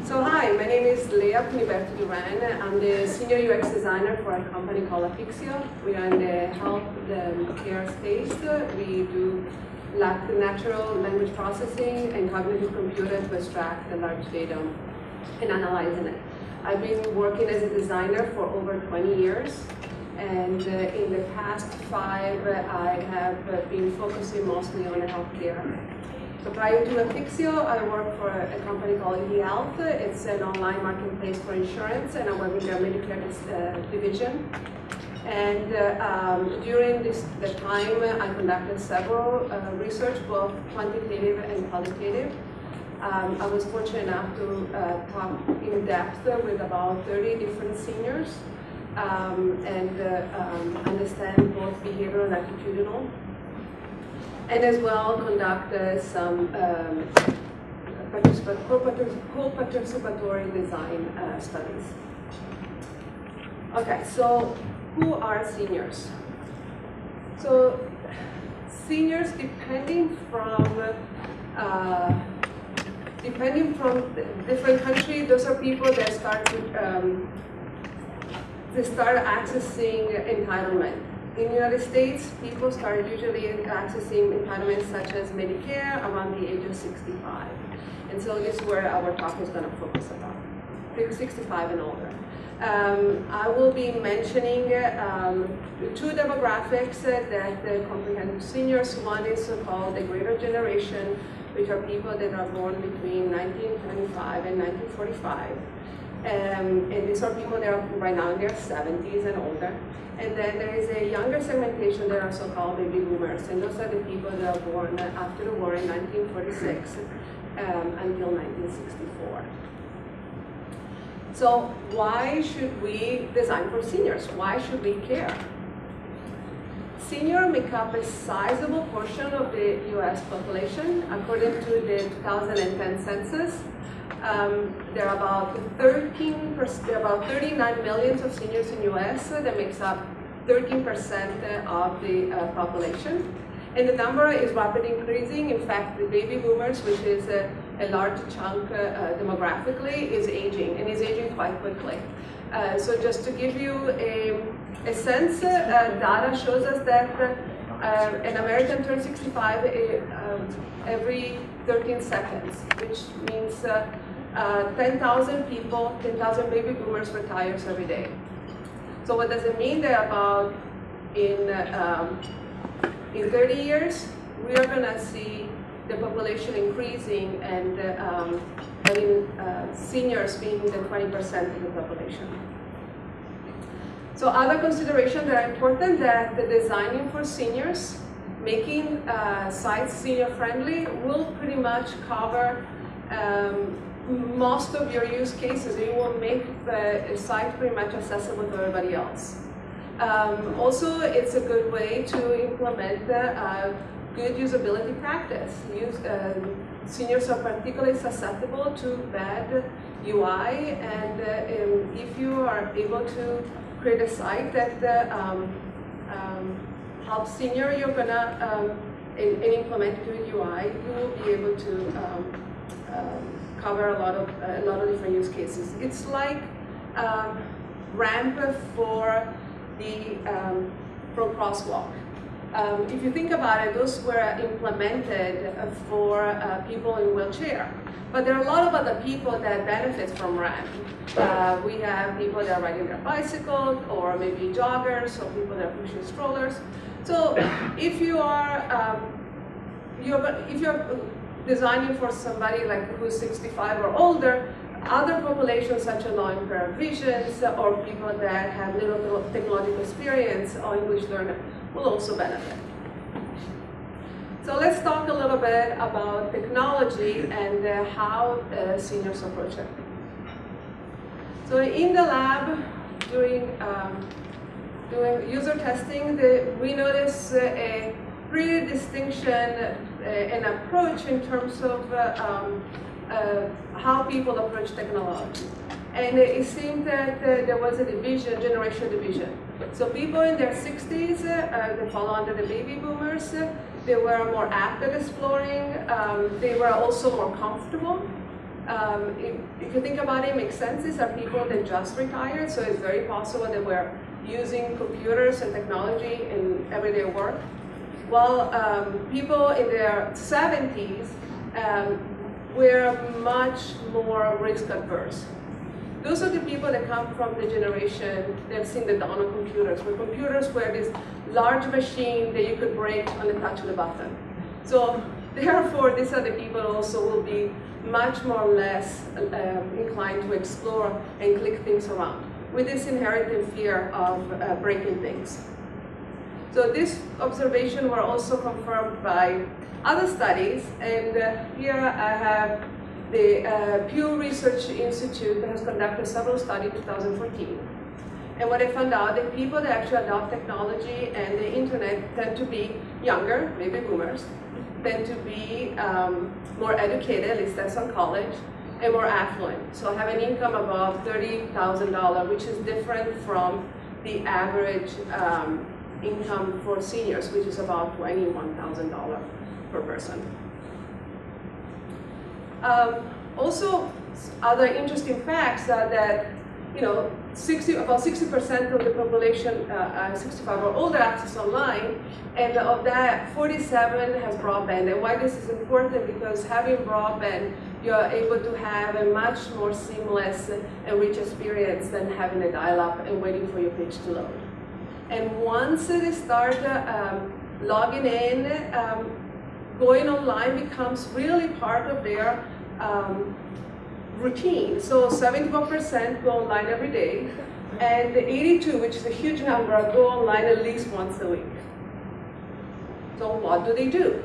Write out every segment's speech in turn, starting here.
So hi, my name is Lea Cuniberti-Duran. I'm the senior UX designer for a company called Apixio. We are in the health care space. We do natural language processing and cognitive computing to extract the large data and analyzing it. I've been working as a designer for over 20 years. And in the past 5, I have been focusing mostly on healthcare. So prior to Apixio, I worked for a company called eHealth. It's an online marketplace for insurance, and I work with their Medicare division. And during the time, I conducted several research, both quantitative and qualitative. I was fortunate enough to talk in depth with about 30 different seniors and understand both behavioral and attitudinal, and as well conduct some co-participatory design studies. Okay, so who are seniors? So seniors, depending from different countries, those are people that start accessing entitlement. In the United States, people start usually accessing entitlements such as Medicare around the age of 65. And so this is where our talk is going to focus about, 65 and older. I will be mentioning 2 demographics that comprehend seniors. One is called the Greater Generation, which are people that are born between 1925 and 1945. And these are people that are right now in their 70s and older. And then there is a younger segmentation that are so-called baby boomers, and those are the people that are born after the war in 1946 until 1964. So why should we design for seniors? Why should we care? Seniors make up a sizable portion of the US population. According to the 2010 census, there are about 39 million of seniors in US. That makes up 13% of the population. And the number is rapidly increasing. In fact, the baby boomers, which is a large chunk demographically, is aging, and is aging quite quickly. So just to give you a sense, data shows us that an American turns 65 every 13 seconds, which means 10,000 people, 10,000 baby boomers retires every day. So what does it mean? That about in 30 years, we are going to see the population increasing and seniors being the 20% of the population. So other considerations that are important, that the designing for seniors, making sites senior-friendly will pretty much cover most of your use cases. It will make the site pretty much accessible to everybody else. Also, it's a good way to implement good usability practice. Seniors are particularly susceptible to bad UI, and if you are able to create a site that helps senior, you're gonna and implement good UI, you will be able to cover a lot of different use cases. It's like ramp for the crosswalk. If you think about it, those were implemented for people in wheelchair. But there are a lot of other people that benefit from ramp. We have people that are riding their bicycle, or maybe joggers, or people that are pushing strollers. So if you are designing for somebody like who's 65 or older, other populations such as low-impaired visions or people that have little technological experience or English learner will also benefit. So let's talk a little bit about technology and how seniors approach it. So in the lab, doing user testing, we notice a pretty distinction and approach in terms of how people approach technology. And it seemed that there was a division, generational division. So people in their 60s, they fall under the baby boomers, they were more apt at exploring, they were also more comfortable. if you think about it, it makes sense. These are people that just retired, so it's very possible that we're using computers and technology in everyday work. While people in their 70s were much more risk adverse. Those are the people that come from the generation that's seen the dawn of computers, where computers were this large machine that you could break on the touch of the button. So therefore, these are the people also will be much more or less inclined to explore and click things around, with this inherent fear of breaking things. So this observation were also confirmed by other studies, and here I have the Pew Research Institute that has conducted several studies in 2014. And what I found out, that people that actually adopt technology and the internet tend to be younger, maybe boomers, tend to be more educated, at least that's on college, and more affluent. So have an income above $30,000, which is different from the average income for seniors, which is about $21,000 per person. Also, other interesting facts are that about 60% of the population 65 or older access online, and of that, 47 has broadband. And why this is important, because having broadband, you're able to have a much more seamless and rich experience than having a dial-up and waiting for your page to load. And once they start logging in, going online becomes really part of their routine. So 71% go online every day, and 82, which is a huge number, go online at least once a week. So what do they do?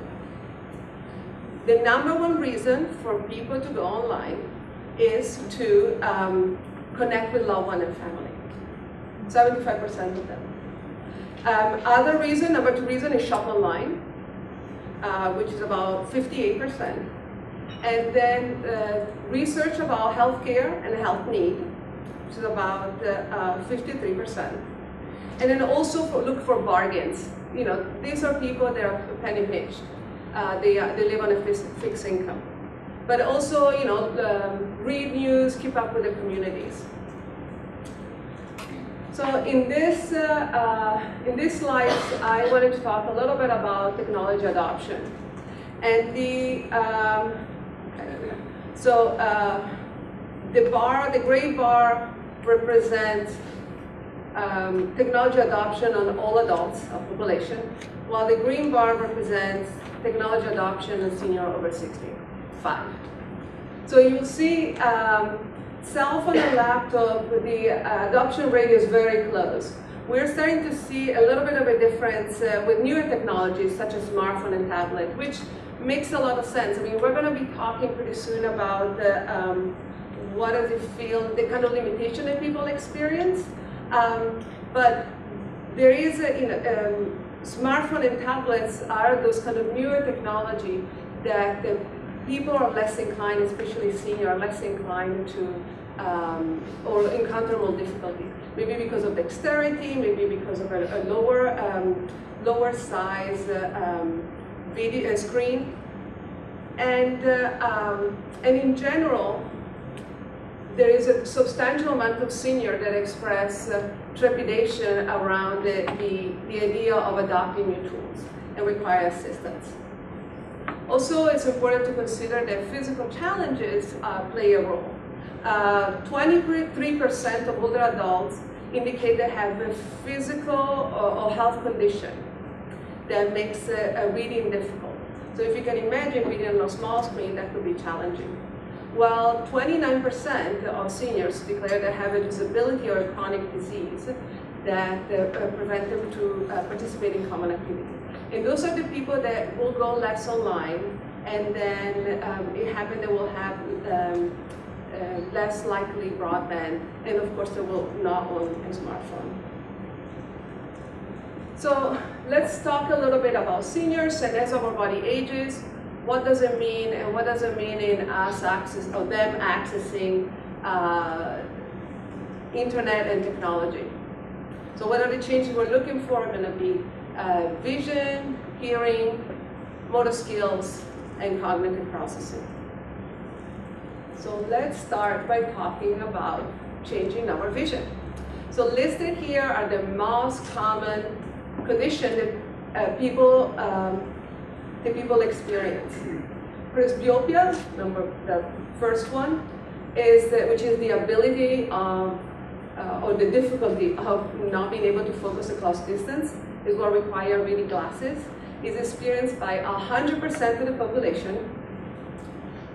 The number one reason for people to go online is to connect with loved one and family. 75% of them. Other reason, number two reason, is shop online, which is about 58%. And then research about healthcare and health need, which is about 53%. And then also look for bargains. These are people that are penny pinched. They live on a fixed income. But also, read news, keep up with the communities. So in this slides, I wanted to talk a little bit about technology adoption. And the gray bar represents technology adoption on all adults of population, while the green bar represents technology adoption on senior over 65. So you'll see cell phone and laptop, the adoption rate is very close. We're starting to see a little bit of a difference with newer technologies such as smartphone and tablet, which makes a lot of sense. I mean, we're going to be talking pretty soon about what does it feel, the kind of limitation that people experience. But there is, smartphone and tablets are those kind of newer technology that people are less inclined, especially senior, are less inclined to or encounter more difficulty. Maybe because of dexterity, maybe because of a lower size video screen, and in general, there is a substantial amount of seniors that express trepidation around the idea of adopting new tools and require assistance. Also, it's important to consider that physical challenges play a role. 23% of older adults indicate they have a physical or health condition that makes reading difficult. So if you can imagine reading on a small screen, that could be challenging. While 29% of seniors declare they have a disability or a chronic disease that prevent them to participate in common activity. And those are the people that will go less online, and then it happens they will have less likely broadband, and of course they will not own a smartphone. So let's talk a little bit about seniors, and as our body ages, what does it mean, and what does it mean in us them accessing internet and technology. So what are the changes we're looking for? Are going to be vision, hearing, motor skills, and cognitive processing. So let's start by talking about changing our vision. So listed here are the most common conditions that people experience. Presbyopia, the first one, which is the ability of, or the difficulty of not being able to focus across distance, is what require reading glasses. Is experienced by 100% of the population,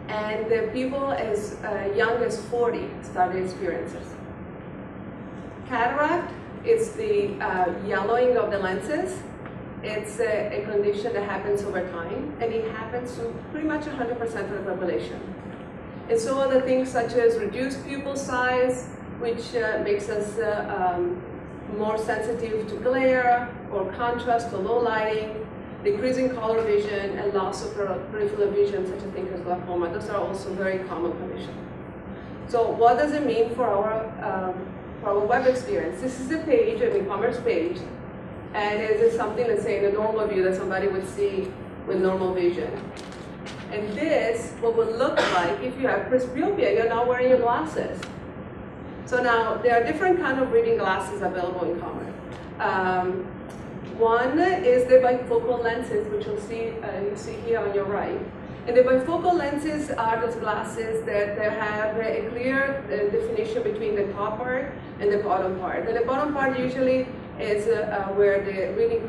and the people as young as 40 started experiences. Cataract is the yellowing of the lenses. It's a condition that happens over time, and it happens to pretty much 100% of the population. And so other things such as reduced pupil size, which makes us more sensitive to glare or contrast to low lighting, decreasing color vision, and loss of peripheral vision, such a thing as glaucoma. Those are also very common conditions. So what does it mean for our web experience? This is a page, an e-commerce page, and it is something, let's say, in a normal view that somebody would see with normal vision. And this, what would look like if you have presbyopia, you're not wearing your glasses. So now, there are different kinds of reading glasses available in common. One is the bifocal lenses, which you see here on your right. And the bifocal lenses are those glasses that have a clear definition between the top part and the bottom part. And the bottom part usually is where the reading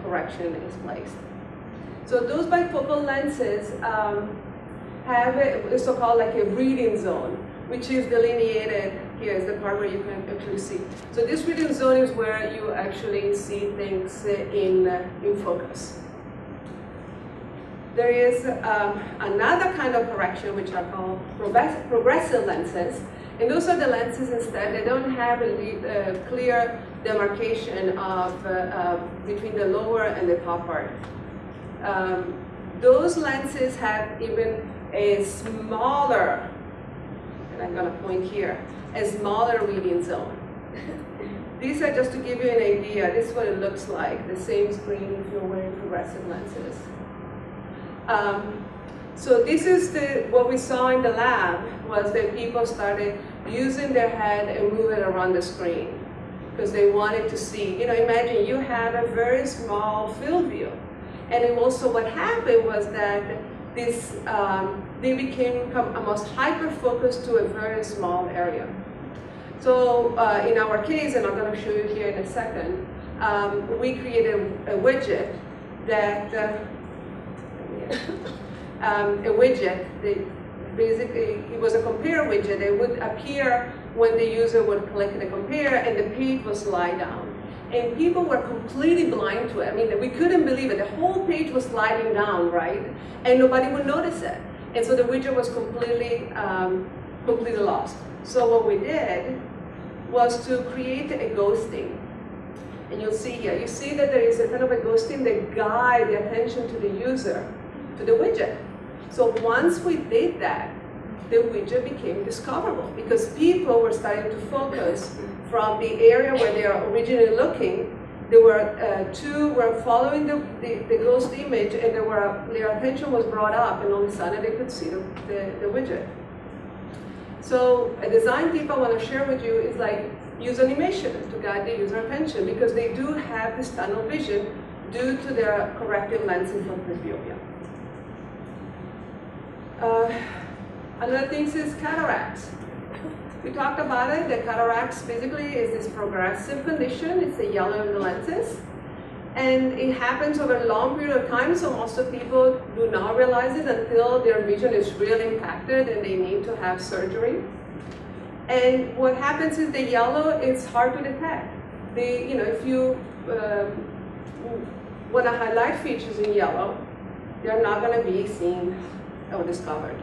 correction is placed. So those bifocal lenses have a so-called like a reading zone, which is delineated. Here is the part where you can actually see. So this reading zone is where you actually see things in focus. There is another kind of correction, which are called progressive lenses. And those are the lenses instead, they don't have a clear demarcation of, between the lower and the top part. Those lenses have even a smaller, and I'm going to point here, a smaller reading zone. These are just to give you an idea. This is what it looks like, the same screen if you're wearing progressive lenses. So this is what we saw in the lab, was that people started using their head and moving around the screen because they wanted to see. You know, imagine you have a very small field view. And then also what happened was that this, they became almost hyper-focused to a very small area. So in our case, and I'm going to show you here in a second, we created a widget that, basically, it was a compare widget. It would appear when the user would click the compare, and the page would slide down. And people were completely blind to it. I mean, we couldn't believe it. The whole page was sliding down, right? And nobody would notice it. And so the widget was completely lost. So what we did was to create a ghosting. And you'll see here, you see that there is a kind of a ghosting that guides the attention to the user, to the widget. So once we did that, the widget became discoverable because people were starting to focus from the area where they are originally looking. There were two were following the ghost image, and their attention was brought up, and all of a sudden they could see the widget. So a design tip I want to share with you is like use animation to guide the user attention, because they do have this tunnel vision due to their corrective lenses from presbyopia. Another thing is cataracts. We talked about it. The cataracts basically is this progressive condition. It's the yellowing of the lenses. And it happens over a long period of time, so most of people do not realize it until their vision is really impacted and they need to have surgery. And what happens is the yellow is hard to detect. If you want to highlight features in yellow, they're not going to be seen or discovered.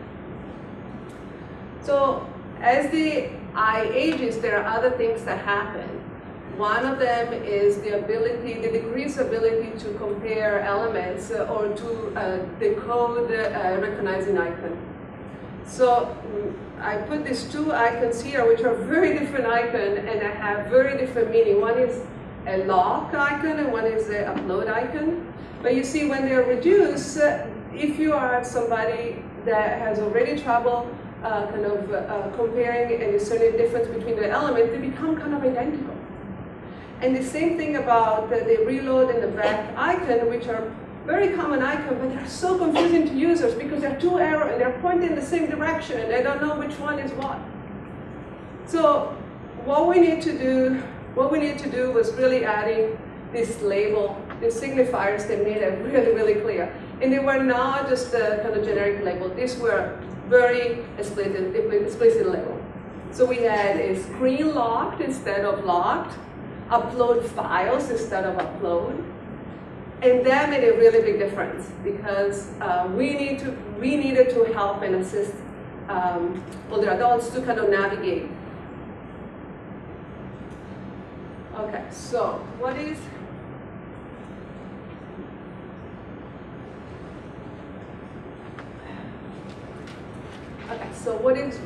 So as the eye ages, there are other things that happen. One of them is the decreased ability to compare elements or to decode recognizing icon. So I put these two icons here, which are very different icons, and they have very different meaning. One is a lock icon, and one is an upload icon. But you see, when they're reduced, if you are somebody that has already trouble comparing and discerning the difference between the elements, they become kind of identical. And the same thing about the reload and the back icon, which are very common icons, but they're so confusing to users because they're two arrows and they're pointing in the same direction and they don't know which one is what. So what we need to do was really adding this label, these signifiers that made it really, really clear. And they were not just a kind of generic label. These were very explicit label. So we had a screen locked instead of locked, upload files instead of upload. And that made a really big difference because we needed to help and assist older adults to kind of navigate. Okay, so what is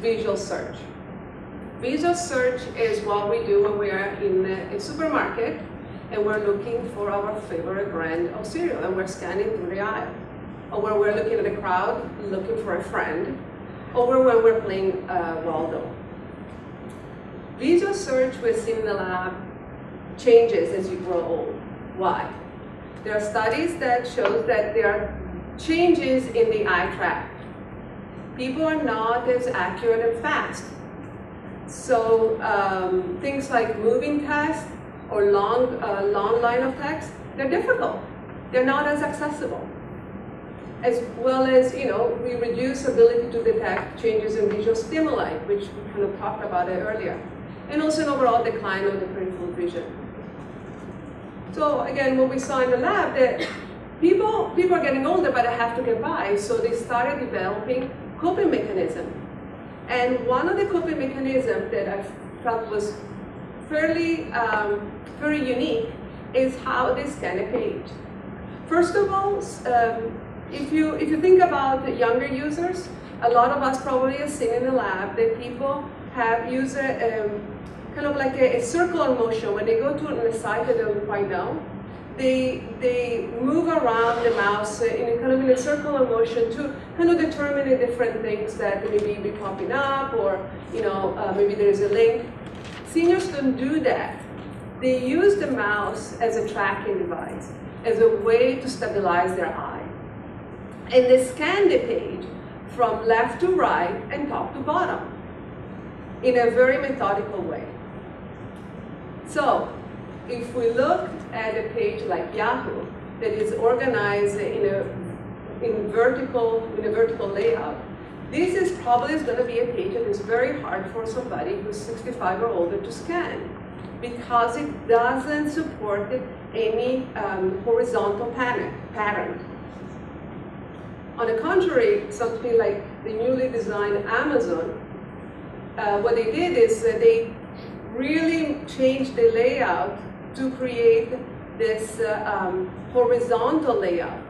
visual search? Visual search is what we do when we are in a supermarket and we're looking for our favorite brand of cereal and we're scanning through the aisle. Or when we're looking at the crowd, looking for a friend. Or when we're playing Waldo. Visual search we've seen in the lab changes as you grow old. Why? There are studies that show that there are changes in the eye tract. People are not as accurate and fast. So things like moving text or long line of text, they're difficult. They're not as accessible. As well as, we reduce ability to detect changes in visual stimuli, which we kind of talked about it earlier. And also an overall decline of the peripheral vision. So again, what we saw in the lab, that people are getting older, but they have to get by. So they started developing coping mechanism. And one of the coping mechanisms that I felt was very unique is how they scan a page. First of all, if you think about the younger users, a lot of us probably have seen in the lab that people have used kind of like a circular motion. When they go to a site that they don't quite know, they move around the mouse in a circular motion to kind of determine the different things that maybe be popping up, or maybe there's a link. Seniors don't do that. They use the mouse as a tracking device, as a way to stabilize their eye. And they scan the page from left to right and top to bottom in a very methodical way. So if we look at a page like Yahoo that is organized in a vertical layout, this is probably going to be a page that is very hard for somebody who's 65 or older to scan, because it doesn't support any horizontal pattern. On the contrary, something like the newly designed Amazon, what they did is they really changed the layout to create this horizontal layout.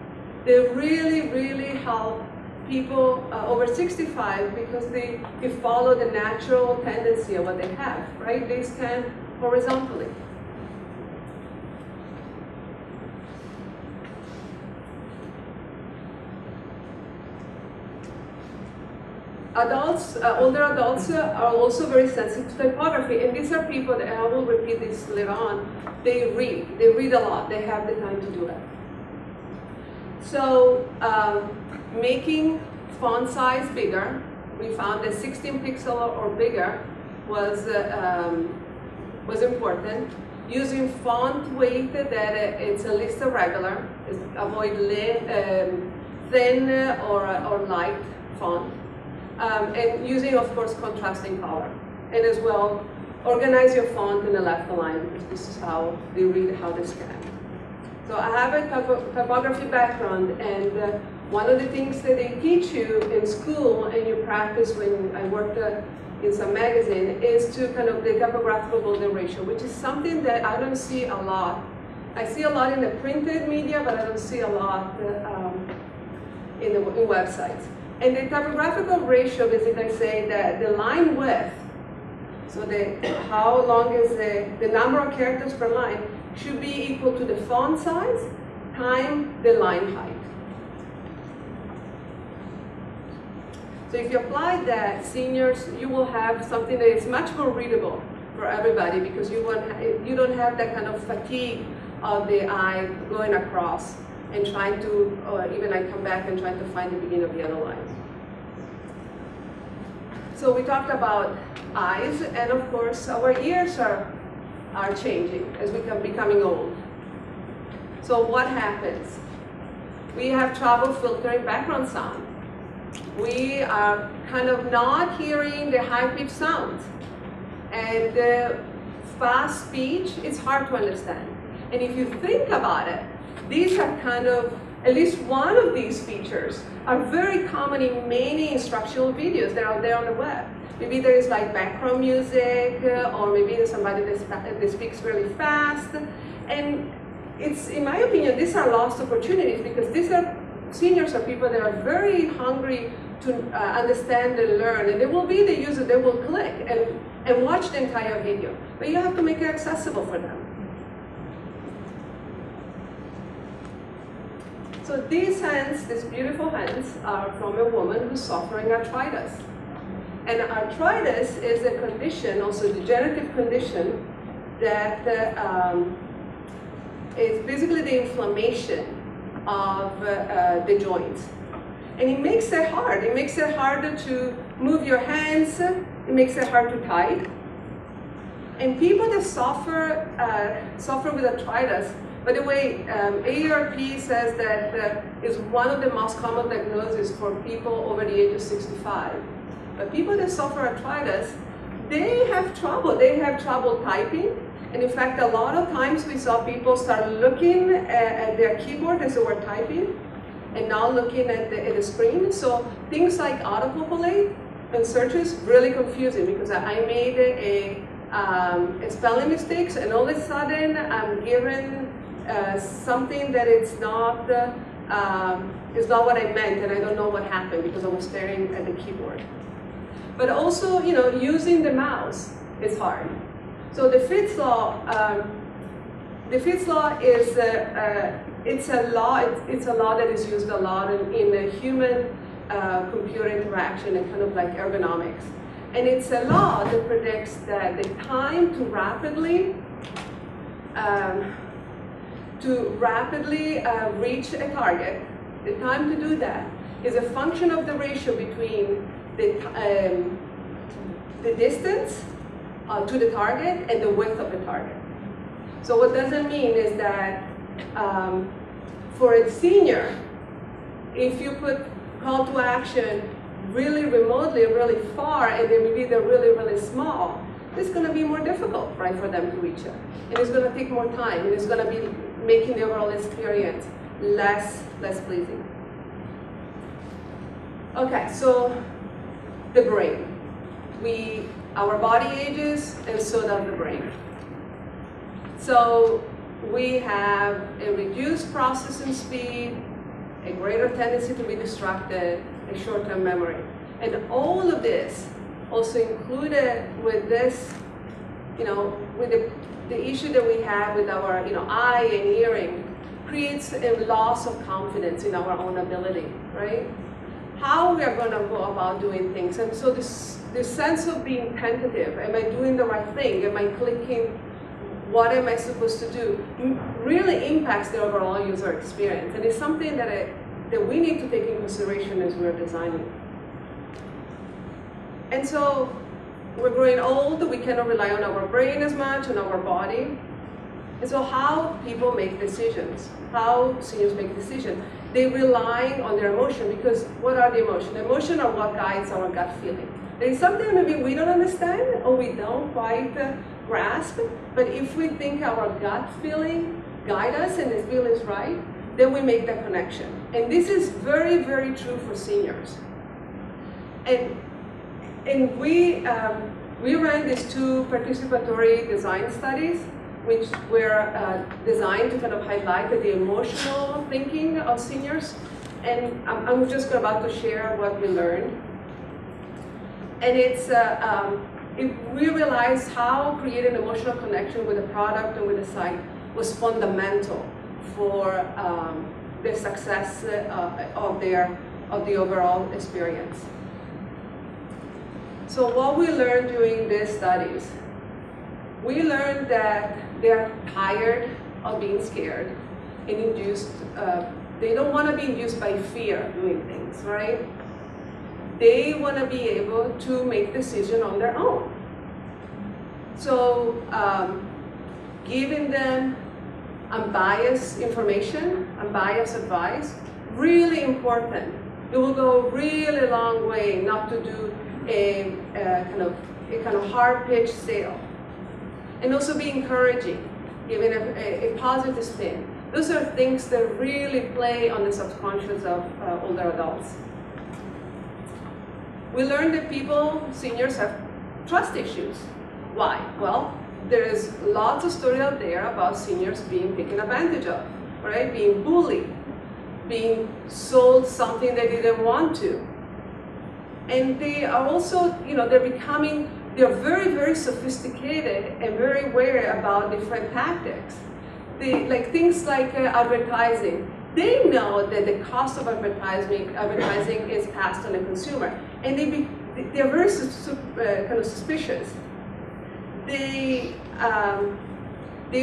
They really help people over 65 because they follow the natural tendency of what they have, right? They scan horizontally. Older adults are also very sensitive to typography, and these are people that, I will repeat this later on, they read a lot, they have the time to do that. So making font size bigger, we found that 16 pixel or bigger was important. Using font weight that it's at least a regular, avoid thin or light font. And using, of course, contrasting color. And as well, organize your font in the left line, because this is how they read, how they scan. So I have a typography background, and one of the things that they teach you in school and you practice when I worked in some magazine is to kind of the typographical golden ratio, which is something that I don't see a lot. I see a lot in the printed media, but I don't see a lot in websites. And the typographical ratio basically say that the line width, so how long is the number of characters per line, should be equal to the font size times the line height. So So if you apply that, seniors, you will have something that is much more readable for everybody because you don't have that kind of fatigue of the eye going across and trying to, or even I come back and trying to find the beginning of the other line. So we talked about eyes, and of course our ears are changing as we come becoming old. So what happens? We have trouble filtering background sound. We are kind of not hearing the high-pitched sounds. And the fast speech is hard to understand. And if you think about it, these are kind of, at least one of these features are very common in many instructional videos that are there on the web. Maybe there is like background music, or maybe there's somebody that speaks really fast. And it's, in my opinion, these are lost opportunities because these are, seniors are people that are very hungry to understand and learn. And they will be the user that will click and watch the entire video. But you have to make it accessible for them. So these hands, these beautiful hands, are from a woman who's suffering arthritis. And arthritis is a condition, also a degenerative condition, that is basically the inflammation of the joints. And it makes it hard. It makes it harder to move your hands. It makes it hard to type. And people that suffer with arthritis, by the way, AARP says that is one of the most common diagnoses for people over the age of 65. But people that suffer arthritis, they have trouble. They have trouble typing. And in fact, a lot of times we saw people start looking at their keyboard as they were typing and not looking at the screen. So things like autocomplete and searches really confusing because I made a spelling mistakes and all of a sudden I'm given something that it's not what I meant, and I don't know what happened because I was staring at the keyboard. But also, you know, using the mouse is hard. So the Fitts law is it's a law that is used a lot in the human computer interaction and kind of like ergonomics. And it's a law that predicts that the time to rapidly reach a target, the time to do that is a function of the ratio between the distance to the target and the width of the target. So what does it mean is that for a senior, if you put call to action really remotely, really far, and then maybe they're really, really small, it's going to be more difficult, right, for them to reach it. And it's going to take more time, and it's going to be making the overall experience less pleasing. Okay, so the brain. Our body ages, and so does the brain. So we have a reduced processing speed, a greater tendency to be distracted, a short-term memory. And all of this also included with this, you know, with the issue that we have with our, you know, eye and hearing, creates a loss of confidence in our own ability, right? How we are going to go about doing things. And so this sense of being tentative, am I doing the right thing? Am I clicking? What am I supposed to do? Really impacts the overall user experience. And it's something that we need to take in consideration as we're designing. And so we're growing old, we cannot rely on our brain as much, on our body. And so how people make decisions, how seniors make decisions, they rely on their emotion, because what are the emotions? The emotion are what guides our gut feeling. There is something maybe we don't understand or we don't quite grasp, but if we think our gut feeling guide us and the feeling is right, then we make that connection. And this is very, very true for seniors. And we ran these two participatory design studies, which were designed to kind of highlight the emotional thinking of seniors. And I'm just about to share what we learned. And we realized how creating an emotional connection with the product and with the site was fundamental for the success of the overall experience. So what we learned during these studies, we learned that they are tired of being scared and induced, they don't want to be induced by fear doing things, right? They want to be able to make decisions on their own. So giving them unbiased information, unbiased advice, really important. It will go a really long way not to do a kind of hard-pitched sale. And also be encouraging, giving a positive spin. Those are things that really play on the subconscious of older adults. We learned that seniors have trust issues. Why? Well, there's lots of stories out there about seniors being taken advantage of, right? Being bullied, being sold something they didn't want to. And they are also, they're very, very sophisticated and very aware about different tactics. Things like advertising. They know that the cost of advertising is passed on the consumer, and they're very kind of suspicious. They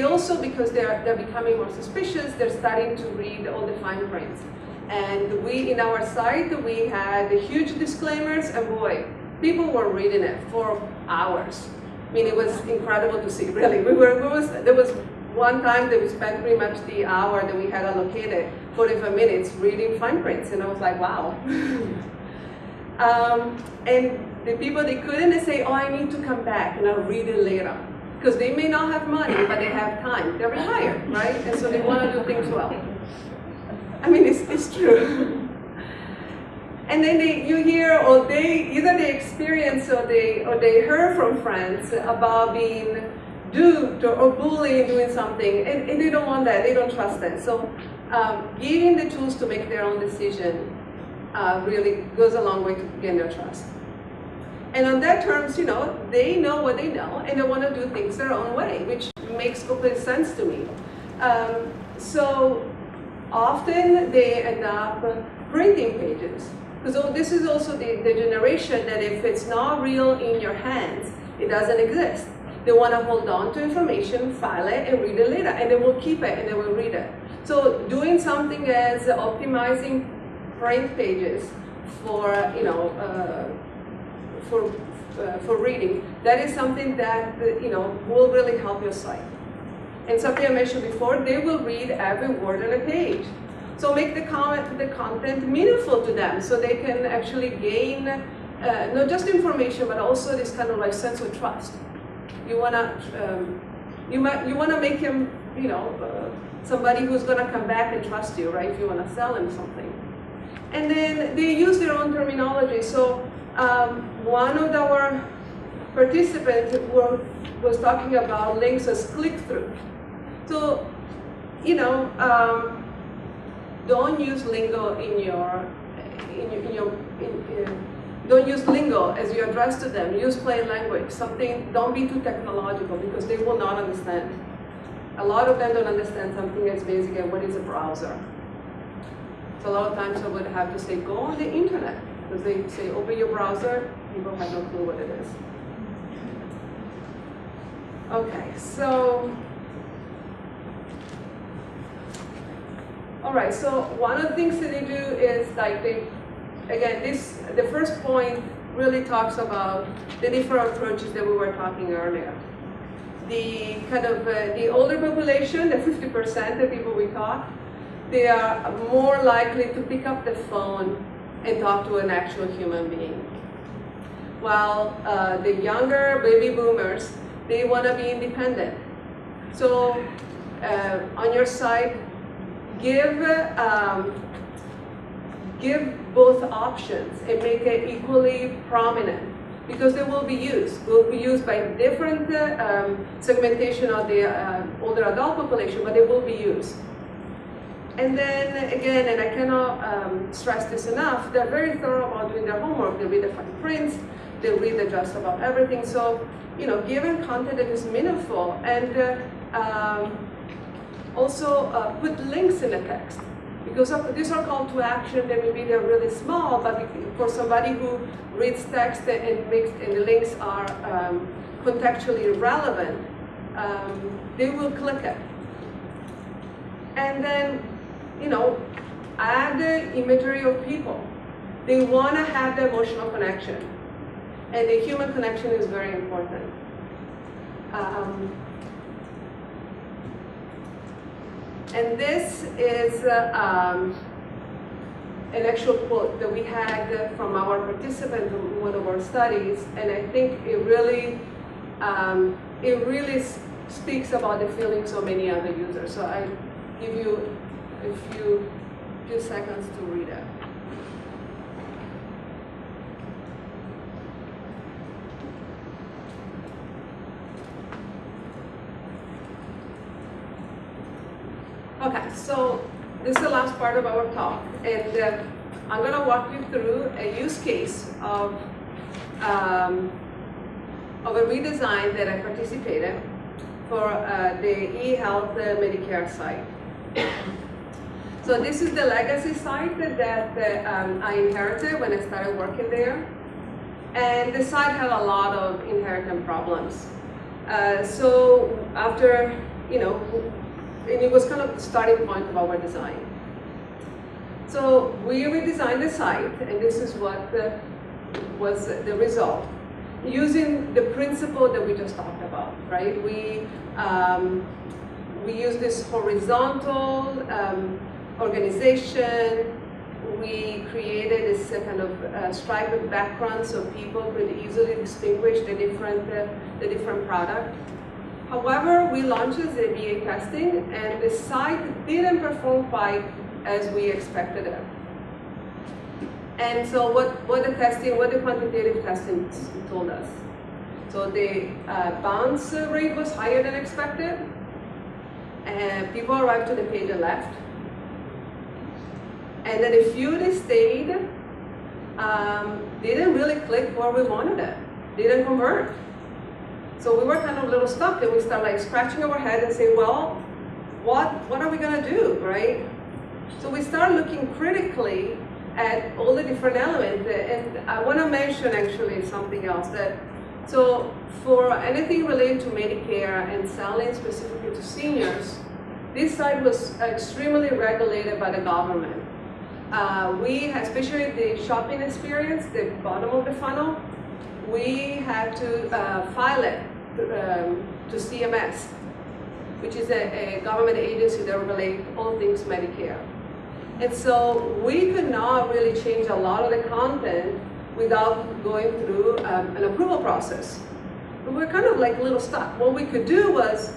also, because they're becoming more suspicious, they're starting to read all the fine prints. And in our site, we had huge disclaimers, and boy, people were reading it for hours. I mean, it was incredible to see, really. There was one time that we spent pretty much the hour that we had allocated, 45 minutes, reading fine prints, and I was like, wow. And the people, they couldn't say, oh, I need to come back and I'll read it later. Because they may not have money, but they have time. They're retired, right? And so they want to do things well. I mean, it's true. And then you hear, or either they experience or they heard from friends about being duped or bullied doing something, and they don't want that, they don't trust that. So giving the tools to make their own decision really goes a long way to gain their trust. And on that terms, they know what they know, and they want to do things their own way, which makes complete sense to me. So often they end up printing pages. Because this is also the generation that if it's not real in your hands, it doesn't exist. They want to hold on to information, file it, and read it later, and they will keep it and they will read it. So doing something as optimizing print pages for for reading, that is something that will really help your site. And something I mentioned before, they will read every word on a page. So make the content meaningful to them, so they can actually gain not just information, but also this kind of sense of trust. You wanna make him somebody who's gonna come back and trust you, right? If you wanna sell him something. And then they use their own terminology. So one of our participants was talking about links as click-through. So don't use lingo don't use lingo as you address to them. Use plain language. Don't be too technological, because they will not understand. A lot of them don't understand something as basic as what is a browser. So a lot of times I would have to say, go on the internet. Because they say, open your browser, people have no clue what it is. Okay, so, all right, so one of the things that they do is the first point really talks about the different approaches that we were talking earlier. The the older population, the 50% of people we taught, they are more likely to pick up the phone and talk to an actual human being. While the younger baby boomers, they want to be independent. So on your site, give both options and make it equally prominent, because they will be used by different segmentation of the older adult population, but they will be used. And then again, and I cannot stress this enough, they're very thorough about doing their homework. They read the fine prints, they read the just about everything. So, given content that is meaningful, and also put links in the text. Because these are call to action, then maybe they're really small, but for somebody who reads text and the links are contextually relevant, they will click it. And then, add the imagery of people. They want to have the emotional connection. And the human connection is very important. And this is an actual quote that we had from our participant in one of our studies, and I think it really speaks about the feelings of many other users. So I give you a few seconds to read it. Okay, so this is the last part of our talk, and I'm going to walk you through a use case of a redesign that I participated for the eHealth Medicare site. So this is the legacy site that I inherited when I started working there, and the site had a lot of inherent problems. So after, and it was kind of the starting point of our design. So we redesigned the site, and this is what was the result. Using the principle that we just talked about, right? We use this horizontal organization. We created this kind of striped background so people could easily distinguish the different product. However, we launched the BA testing, and the site didn't perform quite as we expected it. And so what the quantitative testing told us. So the bounce rate was higher than expected, and people arrived to the page and left. And then a few that stayed didn't really click where we wanted it, didn't convert. So we were kind of a little stuck, and we started scratching our head and saying, well, what are we going to do, right? So we started looking critically at all the different elements, and I want to mention actually something else. So for anything related to Medicare and selling specifically to seniors, this site was extremely regulated by the government. We, especially the shopping experience, the bottom of the funnel, we had to file it to CMS, which is a government agency that regulates all things Medicare. And so we could not really change a lot of the content without going through an approval process. We were kind of a little stuck. What we could do was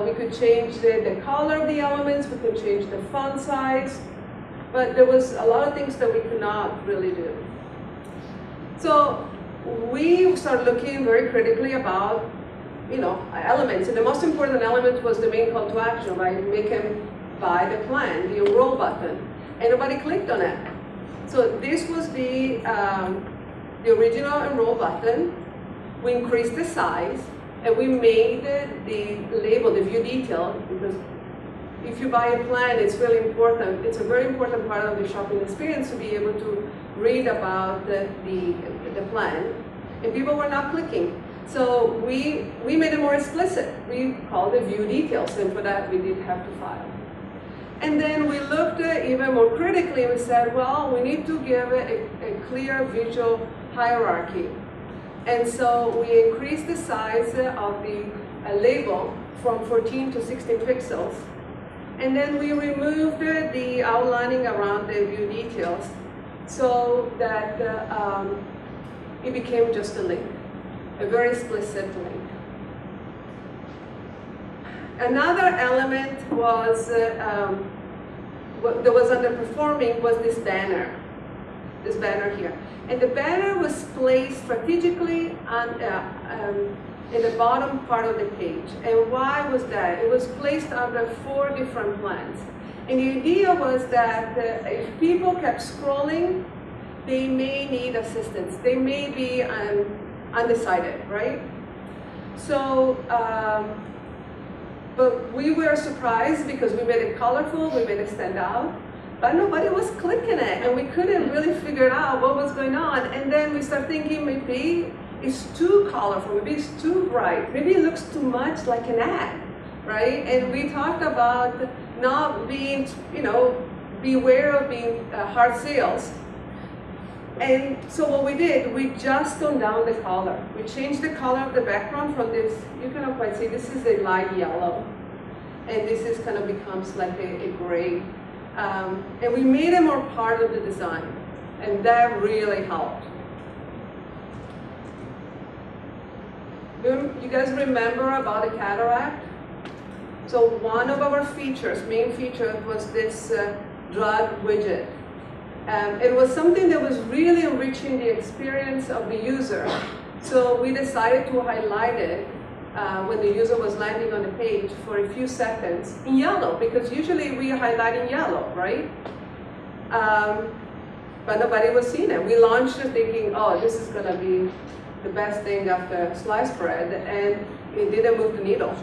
we could change the color of the elements, we could change the font size, but there was a lot of things that we could not really do. So we started looking very critically about elements, and the most important element was the main call to action, right? Make them buy the plan, the enroll button, and nobody clicked on it. So this was the original enroll button. We increased the size, and we made the label, the view detail, because if you buy a plan, it's really important. It's a very important part of the shopping experience to be able to read about the plan, and people were not clicking. So we made it more explicit. We called it view details, and for that we did have to file. And then we looked even more critically, and we said, well, we need to give a clear visual hierarchy. And so we increased the size of the label from 14 to 16 pixels. And then we removed the outlining around the view details so that it became just a link, a very explicit link. Another element was that was underperforming was this banner here. And the banner was placed strategically in the bottom part of the page. And why was that? It was placed under 4 different plans. And the idea was that if people kept scrolling, they may need assistance. They may be undecided, right? So, but we were surprised because we made it colorful, we made it stand out. but nobody was clicking it, and we couldn't really figure out what was going on. And then we start thinking maybe it's too colorful, maybe it's too bright, maybe it looks too much like an ad, right? And we talked about not being, beware of being hard sales. And so what we did, we just toned down the color. We changed the color of the background from this, you cannot quite see, this is a light yellow. And this is kind of becomes like a gray. And we made it more part of the design. And that really helped. You guys remember about the cataract? So one of our features, main feature, was this drug widget. It was something that was really enriching the experience of the user. So we decided to highlight it when the user was landing on the page for a few seconds in yellow, because usually we are highlighting yellow, right? But nobody was seeing it. We launched it thinking, oh, this is gonna be the best thing after sliced bread, and it didn't move the needle.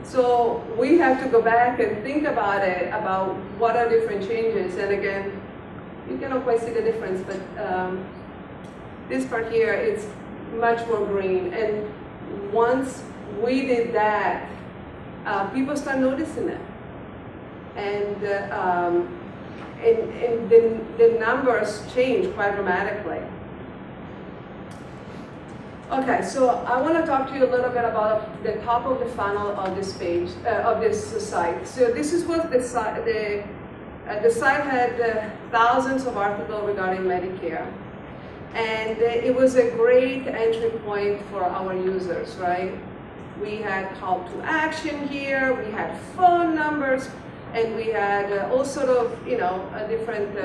So we have to go back and think about it, about what are different changes. And again, you cannot quite see the difference, but this part here is much more green. And once we did that, people start noticing it. And the numbers change quite dramatically. Okay, so I want to talk to you a little bit about the top of the funnel of this page, of this site. So this is what the site had thousands of articles regarding Medicare. And it was a great entry point for our users, right? We had call to action here, we had phone numbers, and we had all sort of, different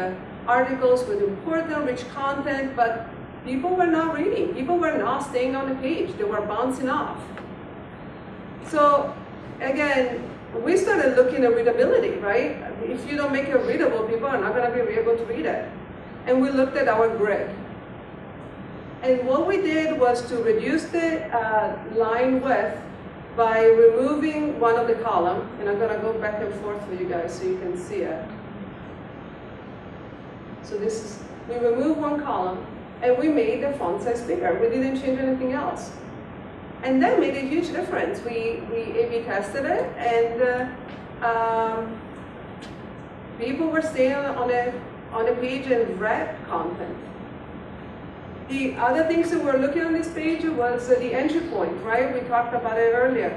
articles with important, rich content, but people were not reading. People were not staying on the page. They were bouncing off. So again, we started looking at readability, right? If you don't make it readable, people are not going to be able to read it. And we looked at our grid. And what we did was to reduce the line width by removing one of the columns. And I'm going to go back and forth for you guys so you can see it. So this is, we removed one column, and we made the font size bigger. We didn't change anything else. And that made a huge difference. We A/B tested it, and people were staying on a page and read content. The other things that we're looking on this page was the entry point, right? We talked about it earlier.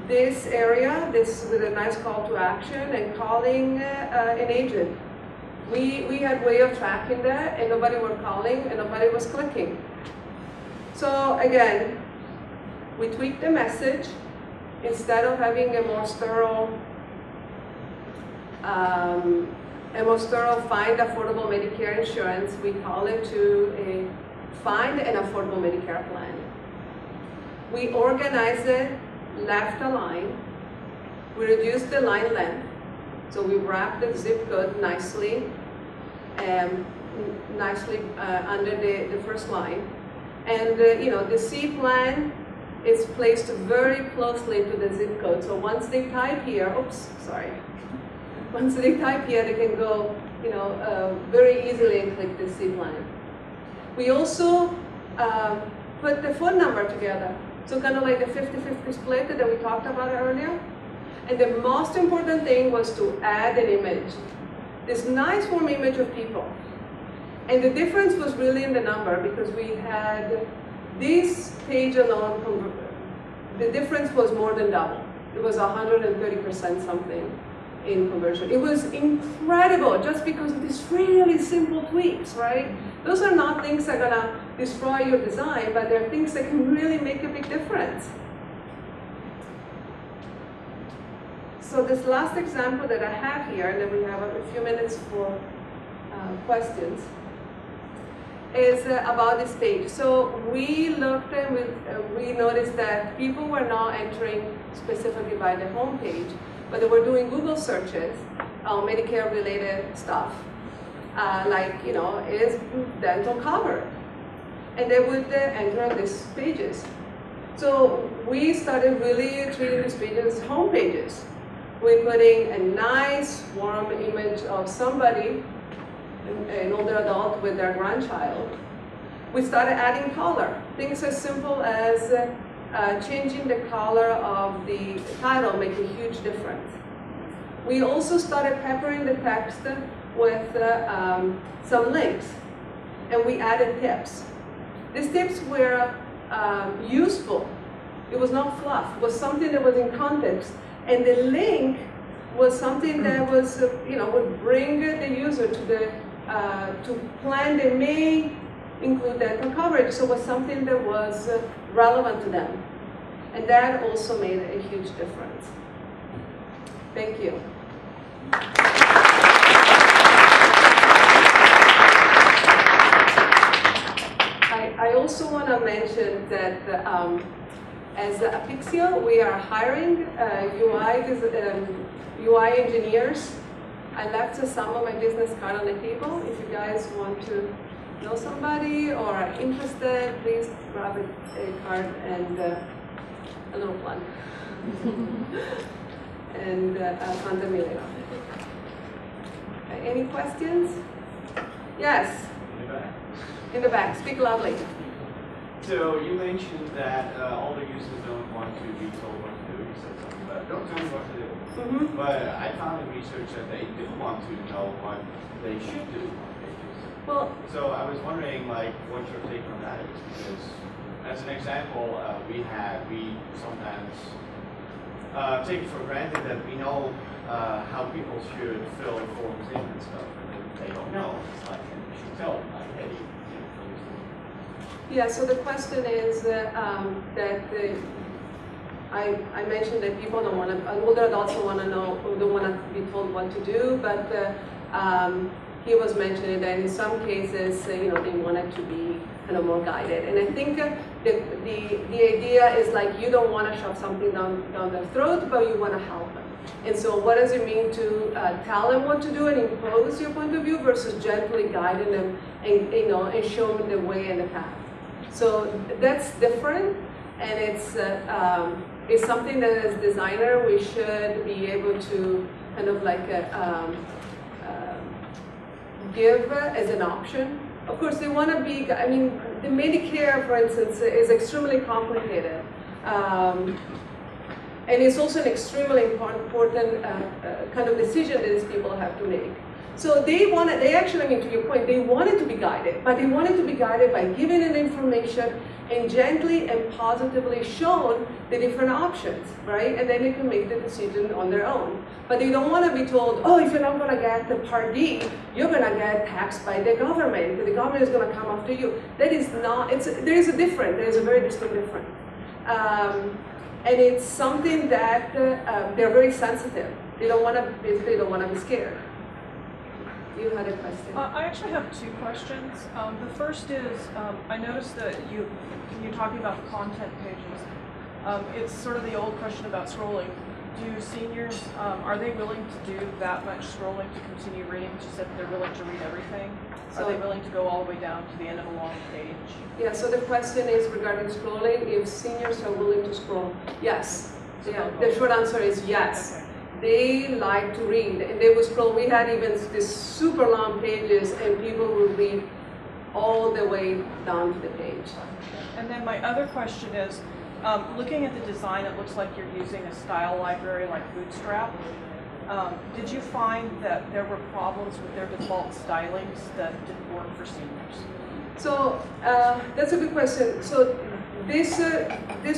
This area, this with a nice call to action and calling an agent. We had way of tracking that, and nobody was calling and nobody was clicking. So again, we tweaked the message. Instead of having a more sterile find affordable Medicare insurance, we call it to a find an affordable Medicare plan. We organized it, left a line. We reduced the line length. So we wrapped the zip code nicely, under the first line. And the C plan is placed very closely to the zip code. So once they type here, once they type here, they can go very easily and click the C plan. We also put the phone number together. So kind of like the 50-50 split that we talked about earlier. And the most important thing was to add an image, this nice warm image of people. And the difference was really in the number, because we had this page alone, the difference was more than double. It was 130% something in conversion. It was incredible just because of these really simple tweaks, right? Those are not things that are gonna destroy your design, but they're things that can really make a big difference. So this last example that I have here, and then we have a few minutes for questions, is about this page. So we looked and we noticed that people were not entering specifically by the home page, but they were doing Google searches on Medicare-related stuff, like, is dental covered? And they would enter on these pages. So we started really treating these pages as home pages, we're putting a nice warm image of somebody, an older adult with their grandchild. We started adding color. Things as simple as changing the color of the title make a huge difference. We also started peppering the text with some links, and we added tips. These tips were useful. It was not fluff. It was something that was in context, and the link was something that was, would bring the user to the plan they may include dental coverage. So it was something that was relevant to them, and that also made a huge difference. Thank you. I also want to mention that as Apixio, we are hiring UI engineers. I left some of my business card on the table. If you guys want to know somebody or are interested, please grab a card and a little plug. And contact me later. Any questions? Yes? In the back. In the back. Speak loudly. So you mentioned that all the users don't want to be told what to do. You said something about don't tell me what to do. Mm-hmm. But I found in research that they do want to know what they should do on pages. Well, so I was wondering, like, what your take on that is, because as an example, we sometimes take it for granted that we know how people should fill forms in and stuff, and then they don't know. It's like, you should tell them, like, hey, yeah, so the question is I mentioned that people don't want to, older adults don't want to know, don't want to be told what to do, but he was mentioning that in some cases, they wanted to be kind of more guided. And I think the idea is like you don't want to shove something down their throat, but you want to help them. And so what does it mean to tell them what to do and impose your point of view versus gently guiding them and show them the way and the path? So that's different, and it's something that as designer we should be able to kind of like give as an option. Of course, they want to be, I mean, the Medicare, for instance, is extremely complicated. And it's also an extremely important kind of decision that these people have to make. So they actually, I mean, to your point, they wanted to be guided, but they wanted to be guided by giving them information and gently and positively shown the different options, right? And then they can make the decision on their own. But they don't want to be told, oh, if you're not going to get the Part D, you're going to get taxed by the government. The government is going to come after you. That is not, there is a very distinct difference. And it's something that they're very sensitive. They don't want to, basically don't want to be scared. You had a question. I actually have two questions. The first is, I noticed that you're talking about the content pages. It's sort of the old question about scrolling. Do seniors, are they willing to do that much scrolling to continue reading? You said they're willing to read everything. Are they willing to go all the way down to the end of a long page? Yeah, so the question is regarding scrolling, if seniors are willing to scroll. Yes. Yeah, the short answer is yes. Okay. They like to read, and they will scroll. We had even these super long pages, and people will read all the way down to the page. And then my other question is, looking at the design, it looks like you're using a style library like Bootstrap. Did you find that there were problems with their default stylings that didn't work for seniors? So that's a good question. So this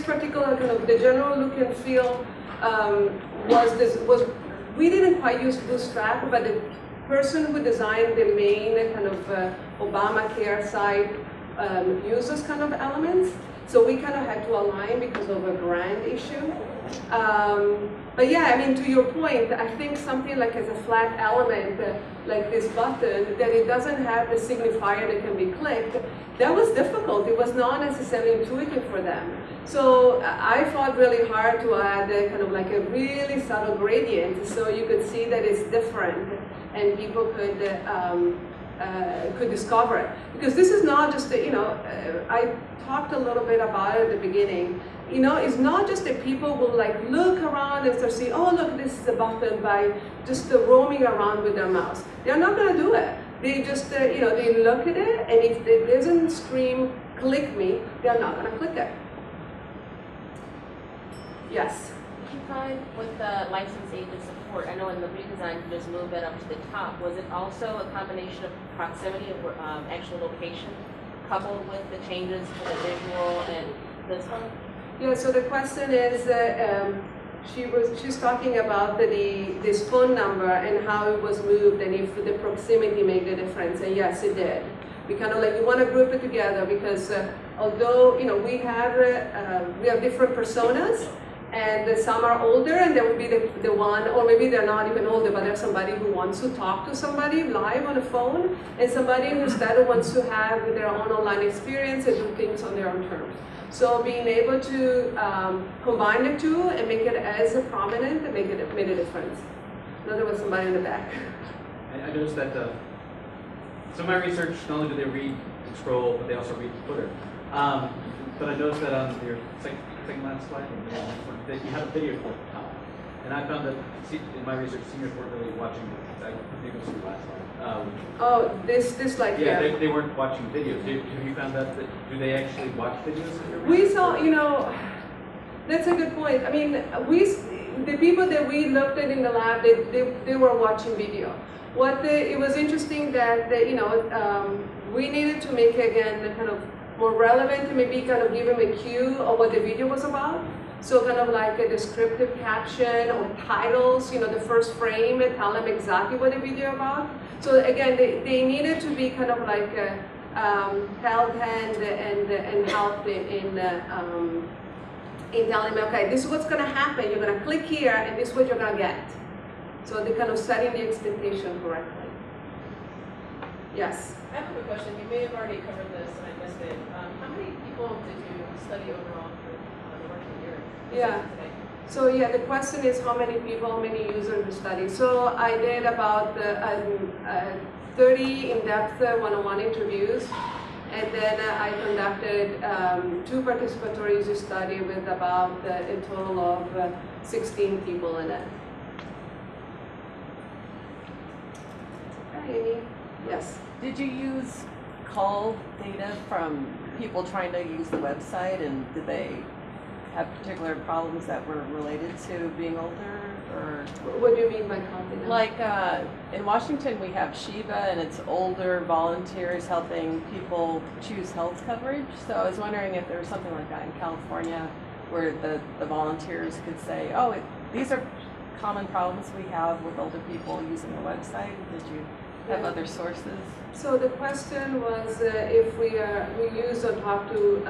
particular kind of the general look and feel we didn't quite use Bootstrap, but the person who designed the main kind of Obamacare site uses kind of elements. So we kind of had to align because of a brand issue. But yeah, I mean, to your point, I think something like as a flat element, like this button, that it doesn't have the signifier that can be clicked, that was difficult. It was not necessarily intuitive for them. So I fought really hard to add kind of like a really subtle gradient so you could see that it's different and people could discover it. Because this is not just, I talked a little bit about it at the beginning. you know, it's not just that people will like look around and start saying, oh look, this is a button, by just roaming around with their mouse. They're not going to do it. They just, you know, they look at it, and if it doesn't scream, click me, they're not going to click it. Yes? Did you find with the license agent support, I know in the redesign you just move it up to the top, was it also a combination of proximity of actual location coupled with the changes for the visual and this one? Yeah, so the question is, she's talking about this phone number and how it was moved, and if the proximity made the difference, and yes, it did. We kind of like, you want to group it together because although, you know, we have different personas, and some are older, and there will be the one, or maybe they're not even older, but there's somebody who wants to talk to somebody live on the phone, and somebody who instead wants to have their own online experience and do things on their own terms. So being able to combine the two and make it as prominent and made a difference. Another was somebody in the back. I noticed that some of my research, not only do they read and scroll, but they also read Twitter. But I noticed that on your second last slide, that you have a video for the top. And I found that in my research, seniors weren't really watching, I think it was your last slide. Oh, this like yeah, here. they weren't watching videos. Have you found that, do they actually watch videos? We saw, you know, that's a good point. I mean, the people that we looked at in the lab, they were watching video. It was interesting that, you know, we needed to make, again, the kind of more relevant, maybe kind of give them a cue of what the video was about. So kind of like a descriptive caption or titles, you know, the first frame, and tell them exactly what the video about. So again, they needed to be kind of like held hand and helped in telling them, okay, this is what's going to happen. You're going to click here, and this is what you're going to get. So they're kind of setting the expectation correctly. Yes? I have a quick question. You may have already covered this, and I missed it. How many people did you study overall for the work that you're Yeah. today? So yeah, the question is how many people, how many users to study. So I did about 30 in-depth one-on-one interviews, and then I conducted 2 participatory user study with about a total of 16 people in it. Okay, Amy? Yes. Did you use call data from people trying to use the website, and did they have particular problems that were related to being older, or? What do you mean by confidence? Like in Washington we have Shiva, and it's older volunteers helping people choose health coverage. So I was wondering if there was something like that in California where the volunteers could say, oh, these are common problems we have with older people using the website. Did you have other sources? So the question was if we use or talk to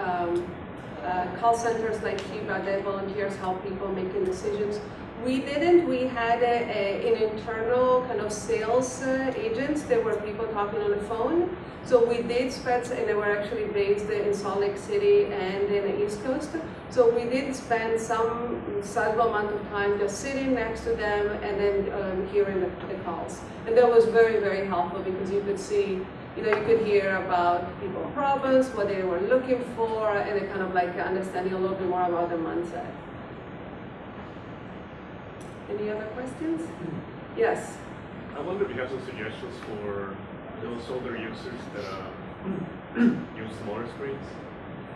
call centers like Shiva that volunteers help people making decisions. We didn't. We had an internal kind of sales agents. There were people talking on the phone. So we did spend, and they were actually based in Salt Lake City and in the East Coast. So we did spend some sizable amount of time just sitting next to them and then hearing the calls. And that was very, very helpful because you could see, you know, you could hear about people's problems, what they were looking for, and then kind of like understanding a little bit more about their mindset. Any other questions? Yes. I wonder if you have some suggestions for those older users that use smaller screens.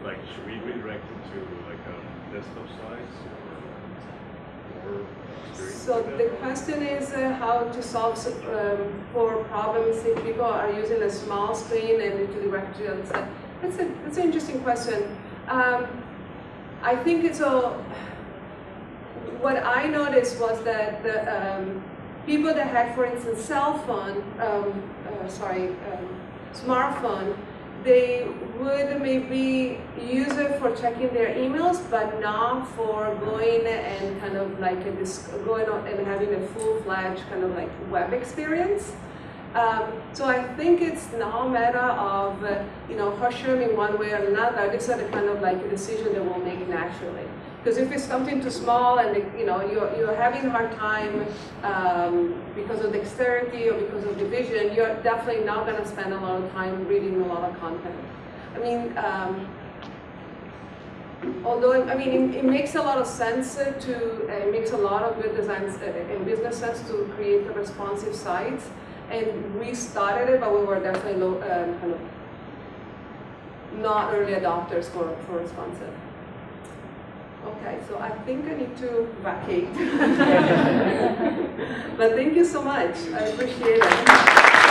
Like, should we redirect them to like a desktop size or experience? So the question is how to solve for problems if people are using a small screen and to direct to the other side. That's an interesting question. I think it's what I noticed was that the people that had, for instance, smartphone, they would maybe use it for checking their emails, but not for going and kind of like going on and having a full-fledged kind of like web experience. So I think it's now a matter of push them in one way or another. These are the kind of like a decision that we'll make naturally. Because if it's something too small and you're having a hard time because of dexterity or because of the vision, you're definitely not going to spend a lot of time reading a lot of content. I mean, although, I mean, it makes a lot of sense it makes a lot of good designs and business sense to create a responsive site. And we started it, but we were definitely kind of not early adopters for responsive. Okay, so I think I need to vacate. But thank you so much. I appreciate it.